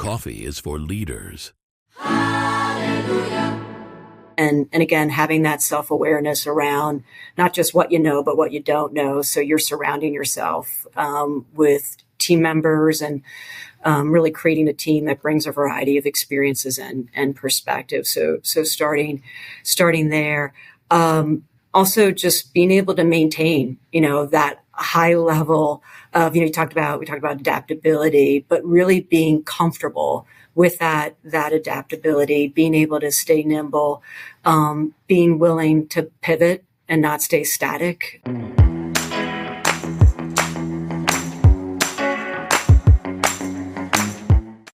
Coffee is for leaders. And again, having that self-awareness around not just what you know, but what you don't know. So you're surrounding yourself with team members and really creating a team that brings a variety of experiences and perspectives. So starting there. Also just being able to maintain, that high level of, we talked about adaptability, but really being comfortable with that adaptability, being able to stay nimble, being willing to pivot and not stay static.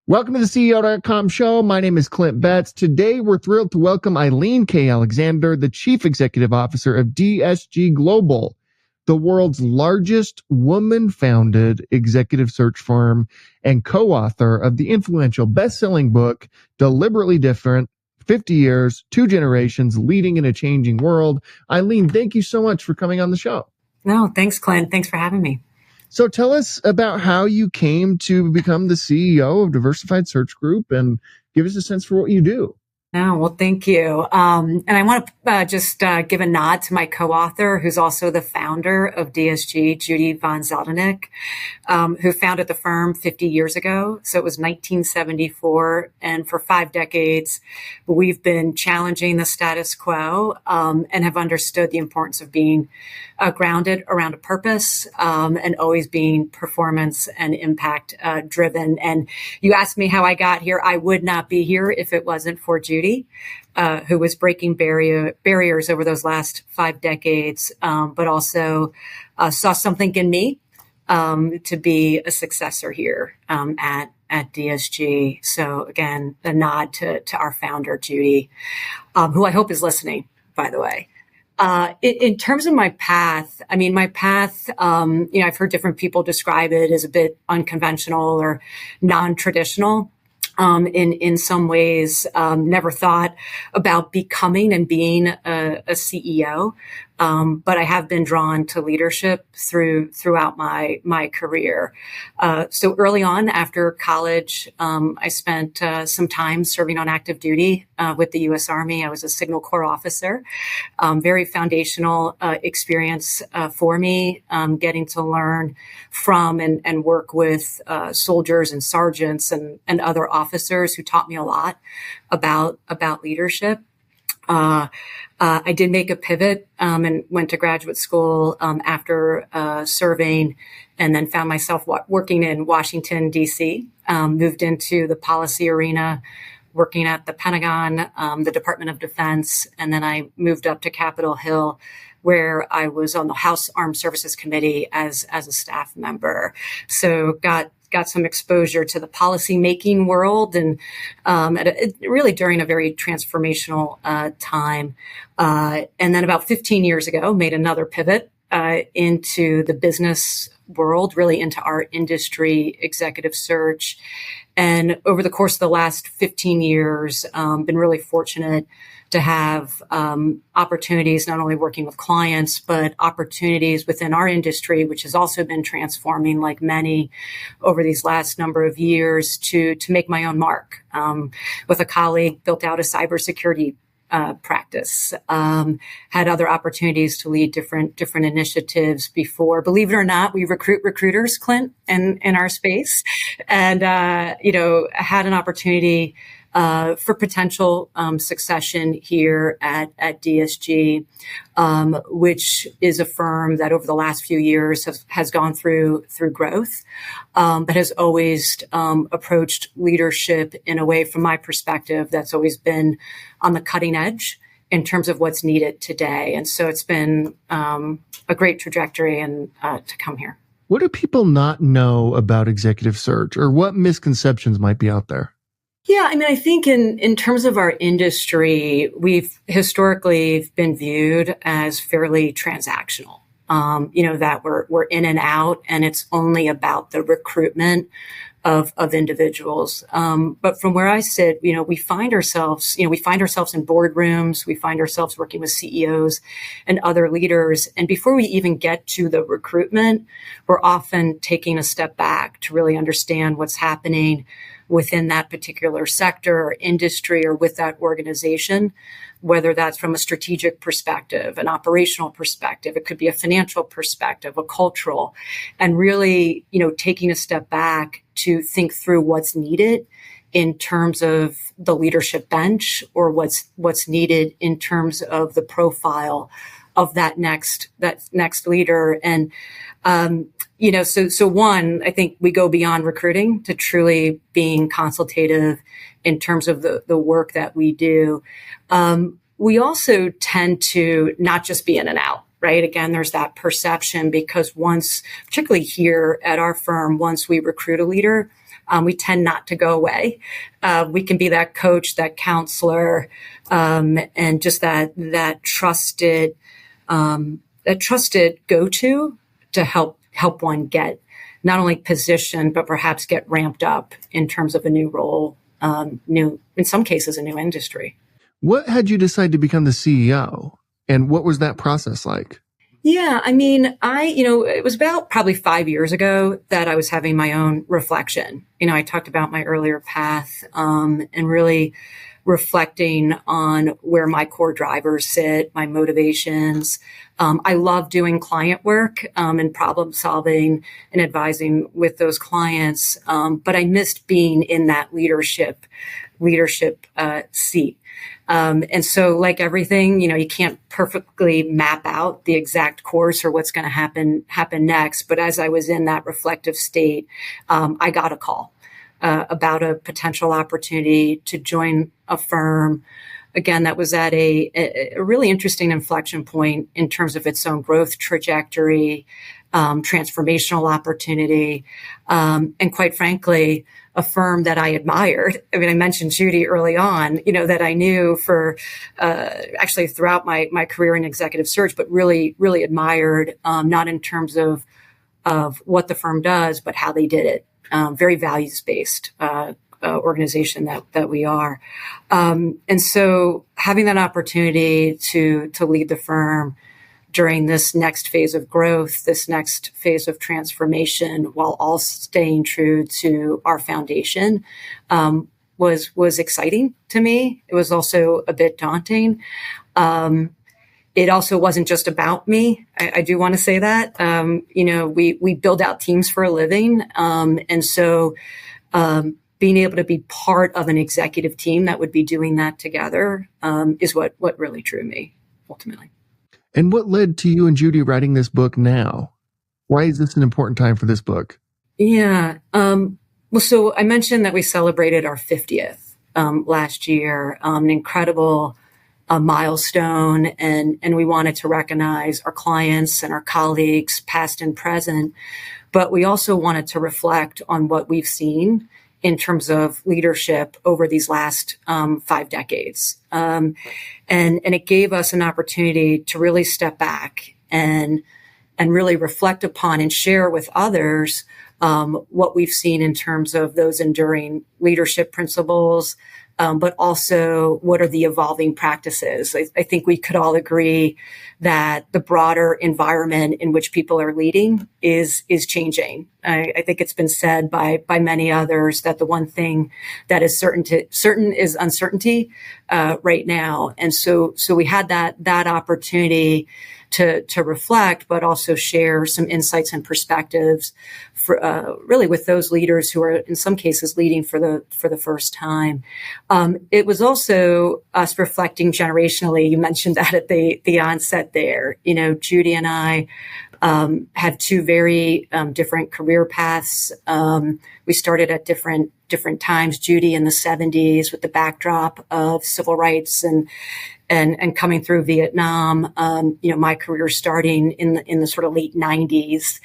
Welcome to the CEO.com show. My name is Clint Betts. Today, we're thrilled to welcome Aileen Alexander, the Chief Executive Officer of DSG Global, the world's largest woman-founded executive search firm and co-author of the influential best-selling book, Deliberately Different, 50 Years, 2 Generations, Leading in a Changing World. Aileen, thank you so much for coming on the show. No, thanks, Clint. Thanks for having me. So tell us about how you came to become the CEO of Diversified Search Group and give us a sense for what you do. Oh, well, thank you. And I want to just give a nod to my co-author, who's also the founder of DSG, Judy Von Zelnick, who founded the firm 50 years ago. So it was 1974. And for 5 decades, we've been challenging the status quo and have understood the importance of being grounded around a purpose and always being performance and impact driven. And you asked me how I got here. I would not be here if it wasn't for Judy, who was breaking barriers over those last 5 decades, but also saw something in me to be a successor here at DSG. So again, a nod to our founder, Judy, who I hope is listening, by the way. In terms of my path, I've heard different people describe it as a bit unconventional or non-traditional. In some ways, never thought about becoming and being a CEO. But I have been drawn to leadership throughout my career. So early on after college, I spent some time serving on active duty with the U.S. Army. I was a Signal Corps officer. Very foundational experience for me, getting to learn from and work with soldiers and sergeants and other officers who taught me a lot about leadership. I did make a pivot and went to graduate school after serving, and then found myself working in Washington, D.C., moved into the policy arena, working at the Pentagon, the Department of Defense, and then I moved up to Capitol Hill, where I was on the House Armed Services Committee as a staff member. So got some exposure to the policy-making world and really during a very transformational time. And then about 15 years ago, made another pivot into the business world, really into our industry, executive search. And over the course of the last 15 years, been really fortunate to have opportunities, not only working with clients, but opportunities within our industry, which has also been transforming like many over these last number of years to make my own mark. With a colleague, built out a cybersecurity practice, had other opportunities to lead different initiatives before. Believe it or not, we recruit recruiters, Clint, in our space, and had an opportunity for potential succession here at DSG, which is a firm that over the last few years has gone through growth, but has always approached leadership in a way, from my perspective, that's always been on the cutting edge in terms of what's needed today. And so it's been a great trajectory and to come here. What do people not know about executive search, or what misconceptions might be out there? Yeah, I think in terms of our industry, we've historically been viewed as fairly transactional. That we're in and out, and it's only about the recruitment of individuals. But from where I sit, we find ourselves in boardrooms, we find ourselves working with CEOs and other leaders. And before we even get to the recruitment, we're often taking a step back to really understand what's happening within that particular sector or industry or with that organization, whether that's from a strategic perspective, an operational perspective, it could be a financial perspective, a cultural, and really, taking a step back to think through what's needed in terms of the leadership bench or what's needed in terms of the profile of that next leader. And, so one, I think we go beyond recruiting to truly being consultative in terms of the work that we do. We also tend to not just be in and out, right? Again, there's that perception because particularly here at our firm, once we recruit a leader, we tend not to go away. We can be that coach, that counselor, and just that trusted go-to to help one get not only positioned, but perhaps get ramped up in terms of a new role, in some cases, a new industry. What had you decide to become the CEO, and what was that process like? Yeah, it was about probably 5 years ago that I was having my own reflection. I talked about my earlier path, and really reflecting on where my core drivers sit, my motivations. I love doing client work, and problem solving and advising with those clients. But I missed being in that leadership seat. And so like everything, you can't perfectly map out the exact course or what's going to happen next. But as I was in that reflective state, I got a call about a potential opportunity to join a firm. Again, that was at a really interesting inflection point in terms of its own growth trajectory, transformational opportunity, and quite frankly, a firm that I admired. I mentioned Judy early on, that I knew for actually throughout my career in executive search, but really, really admired, not in terms of what the firm does, but how they did it. Very values-based organization that we are. And so having that opportunity to lead the firm during this next phase of growth, this next phase of transformation, while all staying true to our foundation, was exciting to me. It was also a bit daunting. It also wasn't just about me. I do want to say that. We build out teams for a living. And so being able to be part of an executive team that would be doing that together is what really drew me ultimately. And what led to you and Judy writing this book now? Why is this an important time for this book? Yeah. Well, so I mentioned that we celebrated our 50th last year, an incredible milestone, and we wanted to recognize our clients and our colleagues, past and present. But we also wanted to reflect on what we've seen in terms of leadership over these last 5 decades. And it gave us an opportunity to really step back and really reflect upon and share with others what we've seen in terms of those enduring leadership principles, but also what are the evolving practices. I think we could all agree that the broader environment in which people are leading is changing. I think it's been said by many others that the one thing that is certain is uncertainty right now. And so we had that opportunity to reflect, but also share some insights and perspectives for really with those leaders who are in some cases leading for the first time. It was also us reflecting generationally. You mentioned that at the onset there. Judy and I have 2 very different career paths. We started at different times. Judy in the 70s with the backdrop of civil rights and coming through Vietnam. My career starting in the sort of late 90s,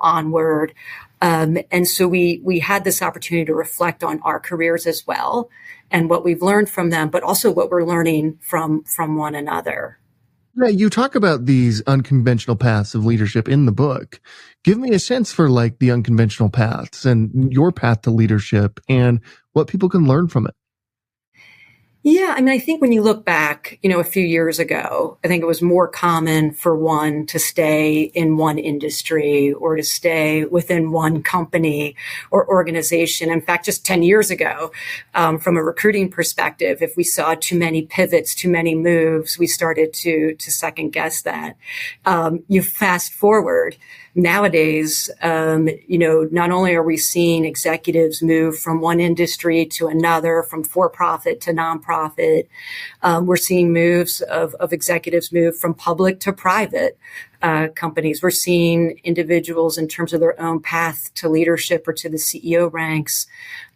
onward. And so we had this opportunity to reflect on our careers as well and what we've learned from them, but also what we're learning from one another. Yeah, you talk about these unconventional paths of leadership in the book. Give me a sense for like the unconventional paths and your path to leadership and what people can learn from it. Yeah, I mean, I think when you look back, a few years ago, I think it was more common for one to stay in one industry or to stay within one company or organization. In fact, just 10 years ago, from a recruiting perspective, if we saw too many pivots, too many moves, we started to second guess that. You fast forward. Nowadays, not only are we seeing executives move from one industry to another, from for-profit to nonprofit, we're seeing moves of executives move from public to private companies. We're seeing individuals in terms of their own path to leadership or to the CEO ranks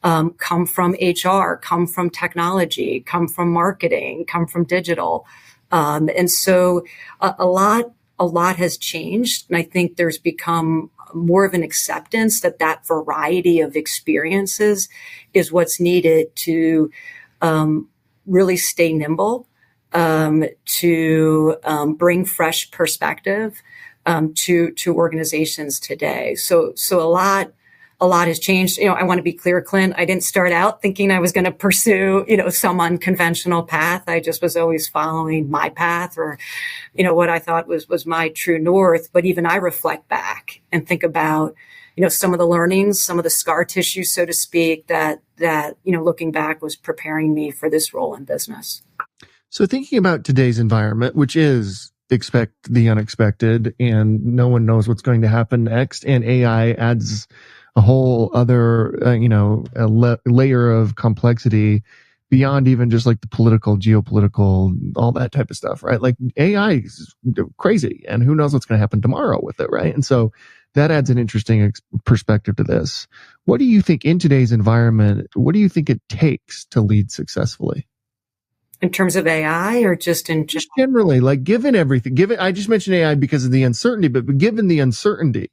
come from HR, come from technology, come from marketing, come from digital. And so a lot has changed. And I think there's become more of an acceptance that variety of experiences is what's needed to really stay nimble, to bring fresh perspective to organizations today. So a lot has changed. I want to be clear, Clint, I didn't start out thinking I was going to pursue, some unconventional path. I just was always following my path or, what I thought was my true north. But even I reflect back and think about, some of the learnings, some of the scar tissue, so to speak, that, looking back was preparing me for this role in business. So thinking about today's environment, which is expect the unexpected and no one knows what's going to happen next, and AI adds a whole other, layer of complexity beyond even just like the political, geopolitical, all that type of stuff, right? Like AI is crazy and who knows what's going to happen tomorrow with it, right? And so that adds an interesting perspective to this. What do you think in today's environment, what do you think it takes to lead successfully? In terms of AI or just in just generally, like given everything, I just mentioned AI because of the uncertainty, but given the uncertainty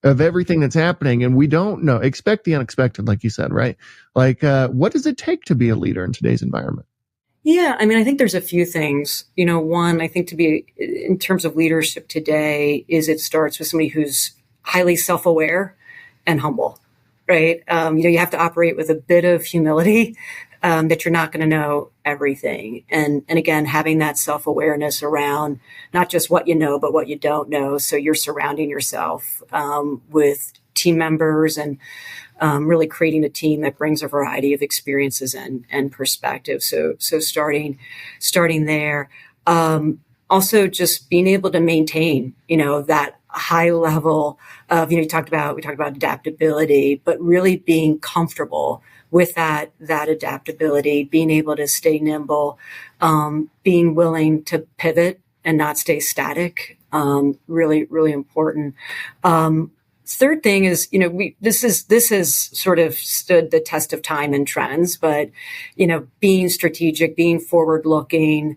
of everything that's happening and we don't know, expect the unexpected, like you said, right? Like, what does it take to be a leader in today's environment? Yeah, I mean, I think there's a few things. One, I think to be in terms of leadership today is it starts with somebody who's highly self-aware and humble, right? You have to operate with a bit of humility, that you're not going to know everything. And again, having that self-awareness around not just what you know, but what you don't know. So you're surrounding yourself, with team members and, really creating a team that brings a variety of experiences and perspectives. So starting there. Also just being able to maintain, that high level of, we talked about adaptability, but really being comfortable with that adaptability, being able to stay nimble, being willing to pivot and not stay static. Really, really important. Third thing is, this has sort of stood the test of time and trends, but, being strategic, being forward looking,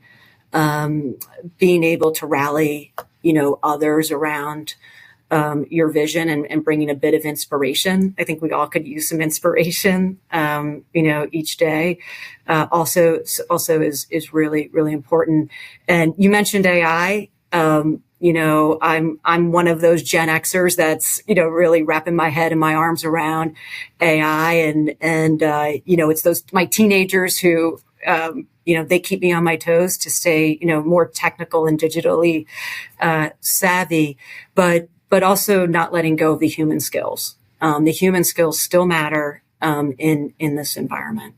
being able to rally, others around, your vision and bringing a bit of inspiration. I think we all could use some inspiration, each day. Also is really, really important. And you mentioned AI. I'm one of those Gen Xers that's, really wrapping my head and my arms around AI and it's my teenagers who, they keep me on my toes to stay, more technical and digitally, savvy, but also not letting go of the human skills. The human skills still matter, in this environment.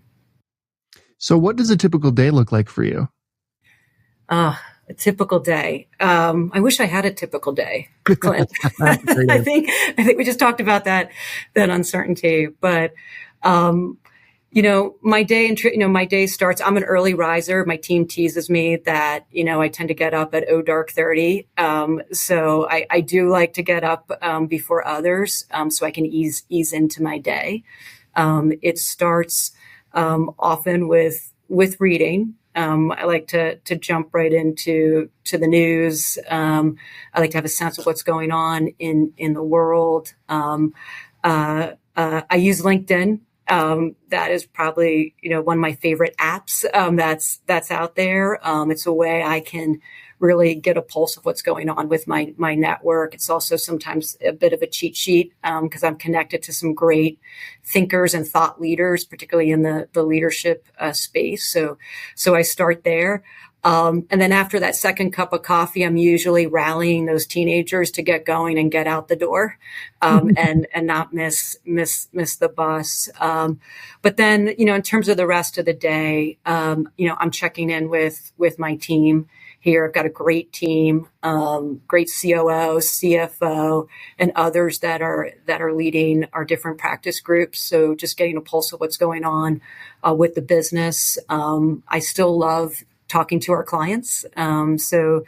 So what does a typical day look like for you? A typical day. I wish I had a typical day, Clint. I think we just talked about that uncertainty, but, my day starts, I'm an early riser. My team teases me that, I tend to get up at dark 30. So I do like to get up, before others, so I can ease into my day. It starts, often with reading. I like to jump right into the news. I like to have a sense of what's going on in the world. I use LinkedIn That is probably, one of my favorite apps that's out there. It's a way I can really get a pulse of what's going on with my network. It's also sometimes a bit of a cheat sheet because I'm connected to some great thinkers and thought leaders, particularly in the leadership space. So I start there. And then after that second cup of coffee, I'm usually rallying those teenagers to get going and get out the door, and not miss the bus. But then, in terms of the rest of the day, I'm checking in with my team here. I've got a great team, great COO, CFO, and others that are leading our different practice groups. So just getting a pulse of what's going on with the business. I still love talking to our clients. So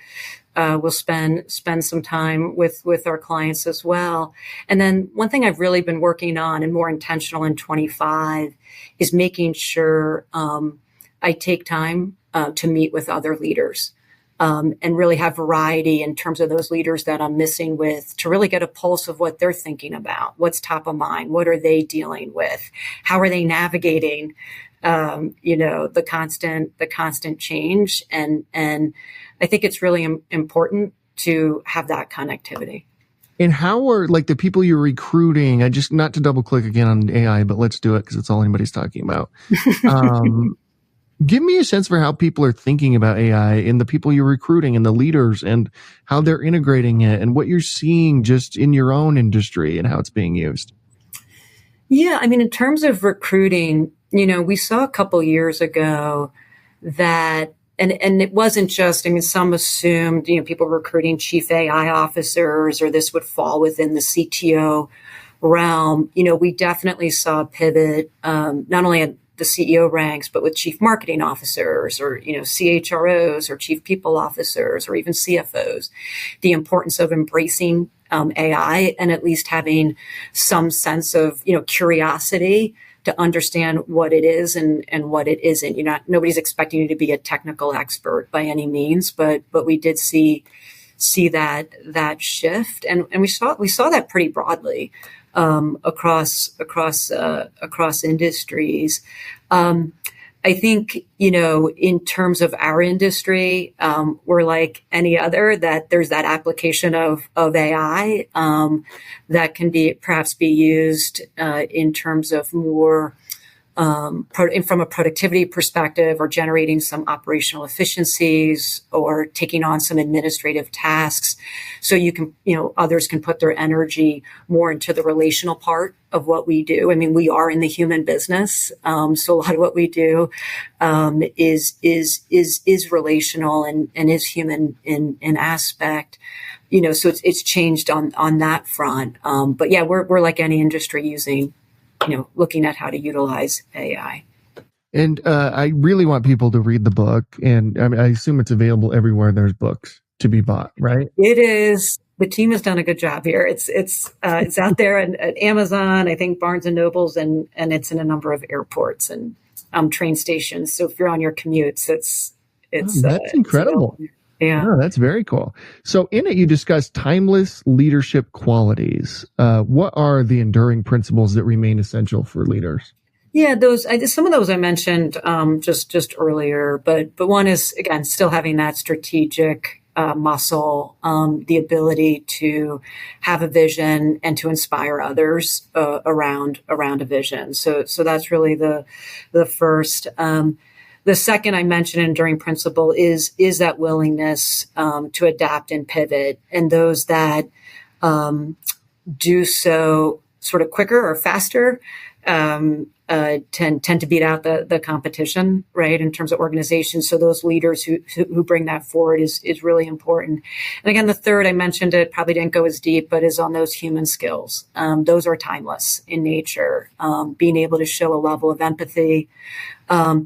we'll spend some time with our clients as well. And then one thing I've really been working on and more intentional in 25 is making sure I take time to meet with other leaders. And really have variety in terms of those leaders that I'm missing with, to really get a pulse of what they're thinking about, what's top of mind, what are they dealing with, how are they navigating, the constant change, and I think it's really important to have that connectivity. And how are the people you're recruiting? I just, not to double click again on AI, but let's do it because it's all anybody's talking about. Give me a sense for how people are thinking about AI and the people you're recruiting and the leaders and how they're integrating it and what you're seeing just in your own industry and how it's being used. Yeah, I mean, in terms of recruiting, we saw a couple years ago that, and it wasn't just, some assumed, people recruiting chief AI officers or this would fall within the CTO realm. We definitely saw a pivot, not only at the CEO ranks, but with chief marketing officers or, CHROs or chief people officers or even CFOs, the importance of embracing AI and at least having some sense of, curiosity to understand what it is and what it isn't. Nobody's expecting you to be a technical expert by any means, but we did see that shift. And we saw that pretty broadly. Across industries. I think, in terms of our industry, we're like any other, that there's that application of AI that can perhaps be used in terms of more from a productivity perspective, or generating some operational efficiencies, or taking on some administrative tasks. So you can, others can put their energy more into the relational part of what we do. We are in the human business. So a lot of what we do is relational and is human in aspect. So it's changed on that front. But yeah, we're like any industry using, looking at how to utilize AI. And I really want people to read the book. And I assume it's available everywhere there's books to be bought, right? It is. The team has done a good job here. It's out there at Amazon, I think Barnes and Nobles, and it's in a number of airports and train stations. So if you're on your commutes, it's that's incredible. Yeah. Oh, that's very cool. So in it, you discuss timeless leadership qualities. What are the enduring principles that remain essential for leaders? Yeah, some of those I mentioned just earlier, but one is, again, still having that strategic muscle, the ability to have a vision and to inspire others around a vision. So that's really the first. The second I mentioned enduring principle is that willingness to adapt and pivot, and those that do so sort of quicker or faster tend to beat out the competition, right, in terms of organizations. So those leaders who bring that forward is really important. And again, the third, I mentioned it, probably didn't go as deep, but is on those human skills. Those are timeless in nature. Being able to show a level of empathy,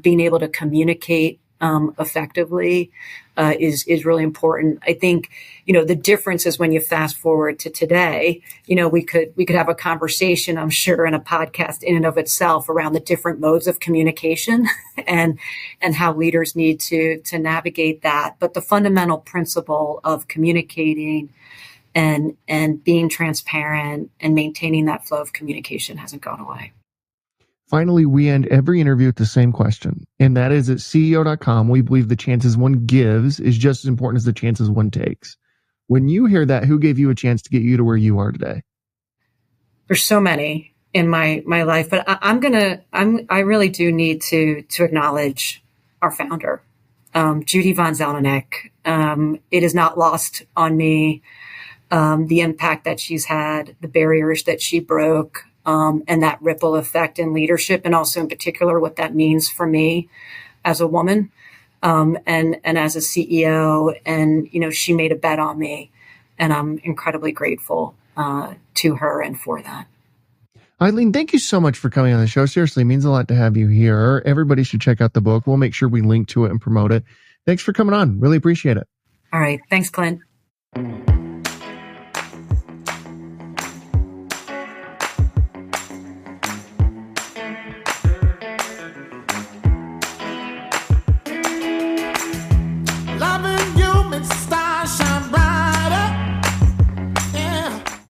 being able to communicate effectively is really important. I think, the difference is when you fast forward to today, we could have a conversation, I'm sure, in a podcast in and of itself around the different modes of communication and how leaders need to navigate that. But the fundamental principle of communicating and being transparent and maintaining that flow of communication hasn't gone away. Finally, we end every interview with the same question, and that is at CEO.com, we believe the chances one gives is just as important as the chances one takes. When you hear that, who gave you a chance to get you to where you are today? There's so many in my life, but I really do need to acknowledge our founder, Judy Von Zelnick. It is not lost on me the impact that she's had, the barriers that she broke, and that ripple effect in leadership, and also in particular what that means for me as a woman, and as a CEO. And she made a bet on me, and I'm incredibly grateful to her and for that. Eileen, thank you so much for coming on the show. Seriously, it means a lot to have you here. Everybody should check out the book. We'll make sure we link to it and promote it. Thanks for coming on. Really appreciate it. All right. Thanks, Clint.